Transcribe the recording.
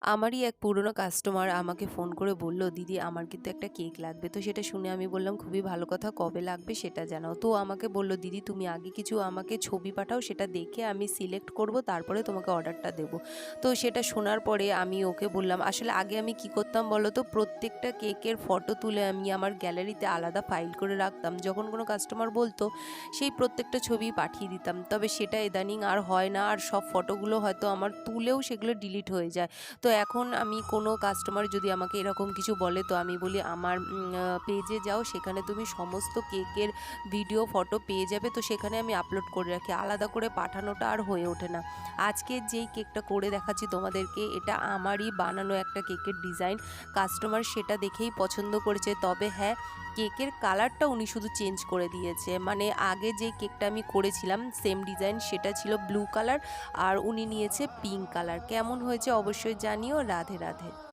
আমারই এক পুরনো কাস্টমার আমাকে ফোন করে বলল, "দিদি আমার কিন্তু একটা কেক লাগবে।" তো সেটা শুনে আমি বললাম, "খুবই ভালো কথা, কবে লাগবে সেটা জানাও।" তো আমাকে বলল, "দিদি তুমি আগে কিছু আমাকে ছবি পাঠাও, সেটা দেখে আমি সিলেক্ট করব, তারপরে তোমাকে অর্ডারটা দেবো।" তো সেটা শোনার পরে আমি ওকে বললাম, আসলে আগে আমি কি করতাম বলো তো, প্রত্যেকটা কেকের ফটো তুলে আমি আমার গ্যালারিতে আলাদা ফাইল করে রাখতাম। যখন কোনো কাস্টমার বলতো সেই প্রত্যেকটা ছবি পাঠিয়ে দিতাম। তবে সেটা ইদানিং আর হয় না, আর সব ফটোগুলো হয়তো আমার তুলেও সেগুলো ডিলিট হয়ে যায়। তো এখন আমি কোনো কাস্টমার যদি আমাকে এরকম কিছু বলে, তো আমি বলি আমার পেজে যাও, সেখানে তুমি সমস্ত কেকের ভিডিও ফটো পেয়ে যাবে। তো সেখানে আমি আপলোড করে রাখি, আলাদা করে পাঠানোটা আর হয়ে ওঠে না। আজকে যেই কেকটা করে দেখাচ্ছি তোমাদেরকে, এটা আমারই বানানো একটা কেকের ডিজাইন। কাস্টমার সেটা দেখেই পছন্দ করেছে। তবে হ্যাঁ, কেকের কালারটা উনি শুধু চেঞ্জ করে দিয়েছে। মানে আগে যে কেকটা আমি করেছিলাম সেম ডিজাইন, সেটা ছিল ব্লু কালার, আর উনি নিয়েছে পিঙ্ক কালার। কেমন হয়েছে অবশ্যই জানিও। রাধে রাধে।